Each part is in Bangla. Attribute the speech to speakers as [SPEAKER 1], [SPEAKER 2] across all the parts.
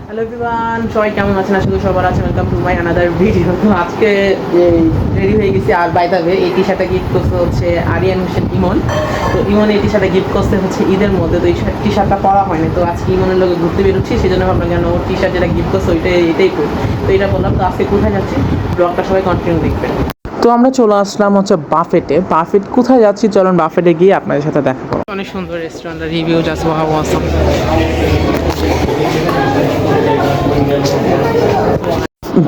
[SPEAKER 1] হ্যালো এভরিওয়ান, সবাই কেমন আছেন? আশা করি সবার আছেন। Welcome to my another video. তো আজকে রেডি হয়ে গেছি। আর বাই দ্য ওয়ে, এই টি শার্টটা গিফট করতে হচ্ছে আরিয়ান হোসেন ইমন। তো ইমন এই টি শার্টটা গিফট করতে হচ্ছে ঈদের মধ্যে। তো এই টি শার্টটা পরা হয়নি, তো আজকে ইমনের লোকে ঘুরতে বেরোচ্ছি, সেই জন্য ভাবলাম কেন টি শার্ট যেটা গিফট করছে এটাই করি। তো এটা বললাম। তো আজকে কোথায় যাচ্ছি, ব্লগটা সবাই কন্টিনিউ দেখবেন। তো আমরা চলে আসলাম হচ্ছে বাফেটে। বাফেট কোথায় যাচ্ছি, চলুন বাফেটে গিয়ে আপনাদের সাথে দেখা করো। অনেক সুন্দর restaurant, review just wow awesome.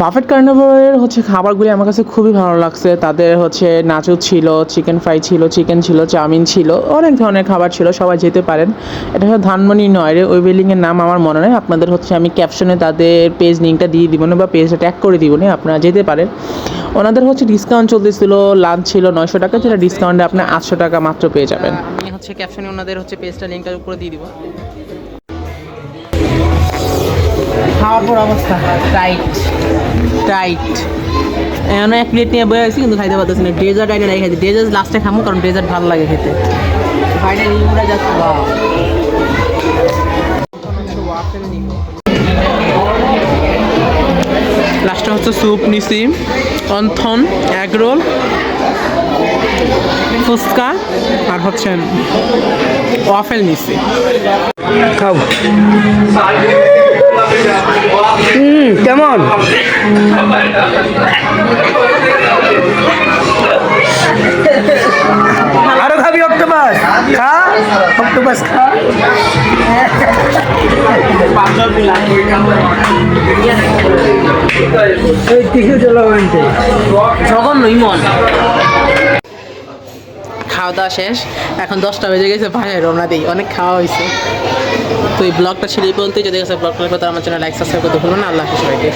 [SPEAKER 1] Buffet কার্নিভারের হচ্ছে খাবারগুলি আমার কাছে খুবই ভালো লাগছে। তাদের হচ্ছে নাচো ছিল, চিকেন ফ্রাই ছিল, চিকেন ছিল, চাউমিন ছিল, অনেক ধরনের খাবার ছিল। সবাই যেতে পারেন। এটা হচ্ছে ধানমন্ডি নয়, ওই বিল্ডিংয়ের নাম আমার মনে নেই। আপনাদের হচ্ছে আমি ক্যাপশনে তাদের পেজ লিঙ্কটা দিয়ে দিব না, বা পেজটা ট্যাগ করে দিব না, আপনারা যেতে পারেন। ওনাদের হচ্ছে ডিসকাউন্ট চলতেছিল, লাঞ্চ ছিল 900 টাকা, যেটা ডিসকাউন্টে আপনি 800 টাকা মাত্র পেয়ে যাবেন। আমি হচ্ছে ক্যাপশনে ওনাদের হচ্ছে পেজটা লিঙ্কটা উপরে দিয়ে দিব। খাওয়ার পর অবস্থা টাইট এখন এক প্লেট নিয়ে বয়ে আছি, কিন্তু খাইতে পারতেছি না। ডেজার্ট আইডিয়া খাইছি, ডেজার্ট লাস্টে খামো, কারণ ডেজার্ট ভালো লাগে খেতে। ফাইনালি ইউরা যাচ্ছে। লাস্টে হচ্ছে স্যুপ নিছি, অন্থন, এগ রোল, ফুচকা আর হচ্ছে ওয়াফেল নিছি।
[SPEAKER 2] খাও। কেমন? আরো খাবি অক্টোপাস? খা অক্টোপাস খা। এই টিসু চলো আনতে
[SPEAKER 1] জঘন্য ইমন। খাওয়া দাওয়া শেষ, এখন 10টা বেজে গেছে, বাসায় রওনা দিই। অনেক খাওয়া হয়েছে। তো এই ব্লগটা ছিল এই পর্যন্তই। যদি ব্লগটা আমার চ্যানেল লাইক সাবস্ক্রাইব করতে ভুলবেন না। আল্লাহ হাফেজ সবাইকে।